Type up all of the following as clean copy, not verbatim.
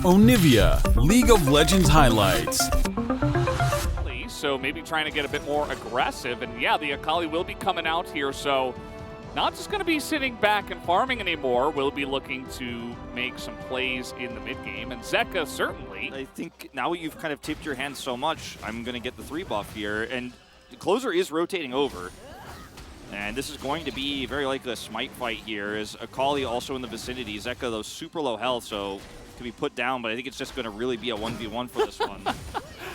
Onivia, League of Legends highlights. So maybe trying to get a bit more aggressive. And yeah, the Akali will be coming out here. So not just going to be sitting back and farming anymore. We'll be looking to make some plays in the mid game. And Zeka certainly. I think now you've kind of tipped your hand so much, I'm going to get the 3 buff here. And the closer is rotating over. And this is going to be very likely a smite fight here. Is Akali also in the vicinity? Zeka, though, super low health, so could be put down. But I think it's just going to really be a 1v1 for this one.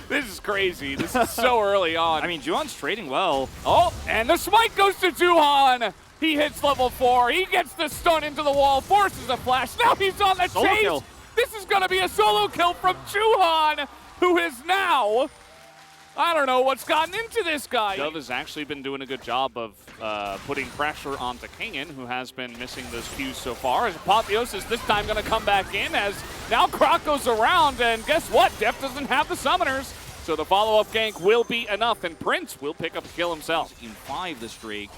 This is crazy. This is so early on. I mean, Juhan's trading well. Oh, and the smite goes to Juhan. He hits level 4. He gets the stun into the wall, forces a flash. Now he's on the Solo chase. kill. This is going to be a solo kill from Juhan, who is now, I don't know what's gotten into this guy. Dove has actually been doing a good job of putting pressure onto Kingen, who has been missing those Qs so far. As Apotheosis this time going to come back in, as now Croc goes around, and guess what? Def doesn't have the summoners, so the follow-up gank will be enough, and Prince will pick up the kill himself. In 5 this Drake.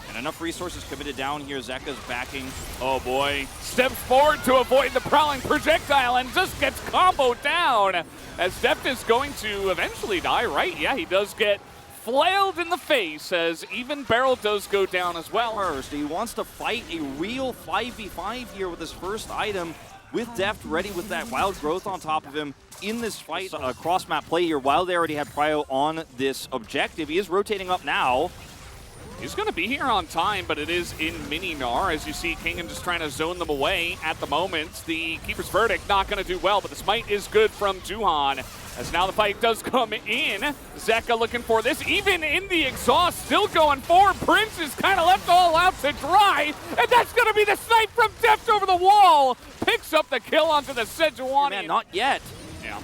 And enough resources committed down here. Zeka's backing. Oh boy. Steps forward to avoid the prowling projectile and just gets comboed down. As Deft is going to eventually die, right? Yeah, he does get flailed in the face as even Barrel does go down as well. First, he wants to fight a real 5v5 here with his first item, with Deft ready with that wild growth on top of him in this fight. A cross-map play here while they already had Prio on this objective. He is rotating up now. He's going to be here on time, but it is in mini Gnar. As you see, Kingen just trying to zone them away at the moment. The Keeper's Verdict not going to do well, but the smite is good from Juhan. As now the fight does come in. Zeka looking for this, even in the exhaust, still going forward. Prince is kind of left all out to dry, and that's going to be the snipe from Deft over the wall. Picks up the kill onto the Sejuani. Man, not yet. Yeah.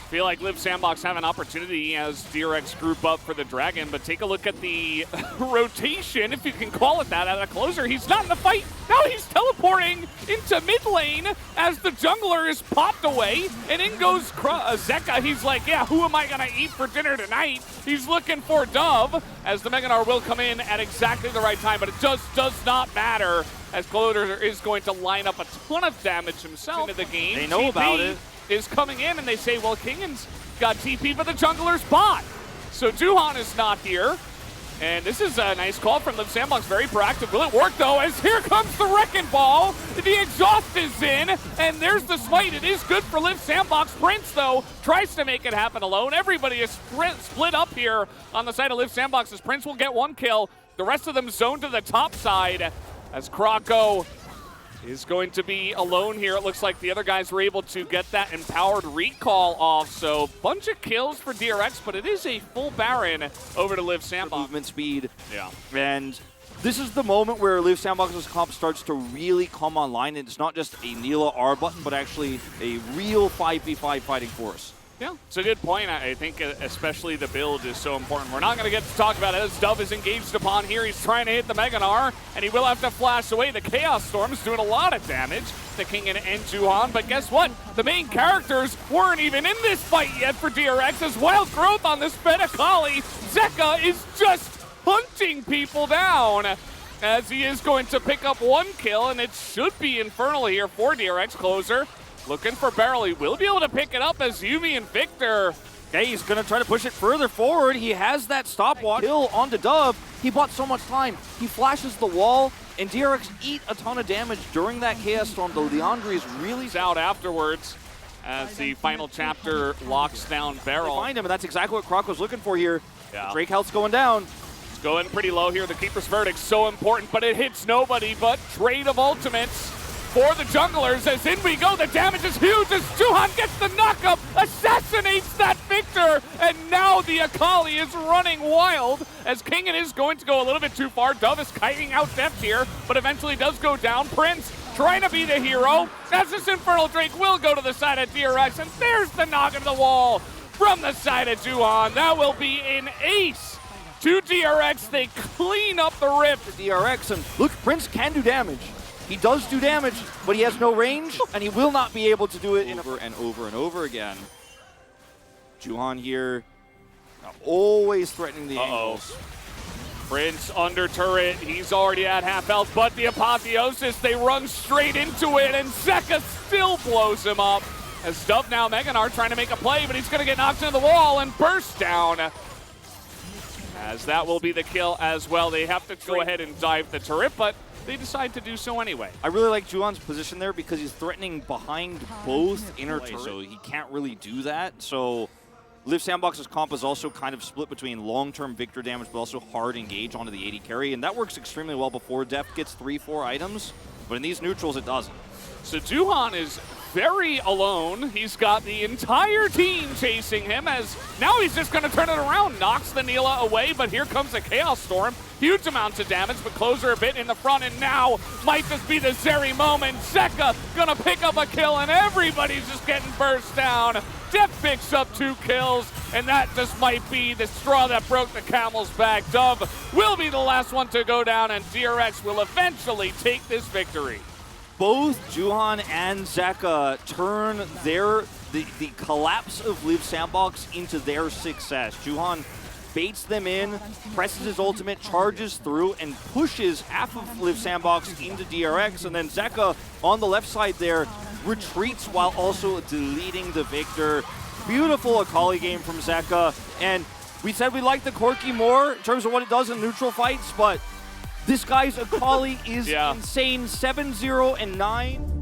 Feel like Liiv SANDBOX have an opportunity as DRX group up for the Dragon, but take a look at the rotation, if you can call it that, at a closer. He's not in the fight. Now he's teleporting into mid lane as the jungler is popped away, and in goes Zeka. He's like, yeah, who am I going to eat for dinner tonight? He's looking for Dove, as the Mega Gnar will come in at exactly the right time, but it just does not matter, as Cloder is going to line up a ton of damage himself into the game. They know about it. Is coming in, and they say, well, Kingen's got TP, but the jungler's bot. So Juhan is not here. And this is a nice call from Liiv SANDBOX, very proactive. Will it work, though, as here comes the Wrecking Ball. The exhaust is in, and there's the smite. It is good for Liiv SANDBOX. Prince, though, tries to make it happen alone. Everybody is split up here on the side of Liiv SANDBOX, as Prince will get 1 kill. The rest of them zoned to the top side, as Croco is going to be alone here. It looks like the other guys were able to get that empowered recall off. So bunch of kills for DRX, but it is a full Baron over to Liiv SANDBOX. Movement speed. Yeah. And this is the moment where Liiv SANDBOX's comp starts to really come online. And it's not just a Neela R button, but actually a real 5v5 fighting force. Yeah, it's a good point. I think especially the build is so important. We're not going to get to talk about it as Dove is engaged upon here. He's trying to hit the Mega Gnar, and he will have to flash away. The Chaos Storm is doing a lot of damage to Kingen and Juhan, but guess what? The main characters weren't even in this fight yet for DRX, as wild growth on this Fed Akali. Zeka is just hunting people down, as he is going to pick up 1 kill, and it should be Infernal here for DRX. Closer looking for Barrel. He will be able to pick it up as Yuumi and Victor. Okay, he's going to try to push it further forward. He has that stopwatch. Kill onto Dove. He bought so much time. He flashes the wall, and DRX eat a ton of damage during that Chaos Storm. The Leandri is really out afterwards as the final chapter locks down Barrel. They find him, and that's exactly what Croc was looking for here. Yeah. Drake health's going down. It's going pretty low here. The Keeper's Verdict so important, but it hits nobody but trade of ultimates for the junglers, as in we go. The damage is huge as Juhan gets the knockup, assassinates that Victor, and now the Akali is running wild as Kingen is going to go a little bit too far. Dove is kiting out Deft here, but eventually does go down. Prince trying to be the hero as this Infernal Drake will go to the side of DRX, and there's the knock into the wall from the side of Juhan. That will be an ace to DRX. They clean up the rip. DRX, and look, Prince can do damage. He does do damage, but he has no range, and he will not be able to do it over and over and over again. Juhan here, always threatening the angles. Prince under turret, he's already at half health, but the apotheosis, they run straight into it, and Zeka still blows him up. As Dove now, Meganar trying to make a play, but he's gonna get knocked into the wall and burst down. As that will be the kill as well. They have to go ahead and dive the turret, but they decide to do so anyway. I really like Juhan's position there because he's threatening behind both inner turrets, so he can't really do that. So Liiv SANDBOX's comp is also kind of split between long-term Victor damage, but also hard engage onto the AD carry, and that works extremely well before Deft gets 3-4 items, but in these neutrals it doesn't. So Juhan is very alone. He's got the entire team chasing him, as now he's just going to turn it around. Knocks the Neela away, but here comes a Chaos Storm. Huge amounts of damage, but Closer a bit in the front, and now might just be the Zeri moment. Zeka going to pick up a kill, and everybody's just getting burst down. Def picks up 2 kills, and that just might be the straw that broke the camel's back. Dove will be the last one to go down, and DRX will eventually take this victory. Both Juhan and Zeka turn the collapse of Liiv SANDBOX into their success. Juhan baits them in, presses his ultimate, charges through, and pushes half of Liiv SANDBOX into DRX, and then Zeka on the left side there retreats while also deleting the Victor. Beautiful Akali game from Zeka, and we said we liked the Corki more in terms of what it does in neutral fights, but this guy's Akali is insane. 7-0 and 9.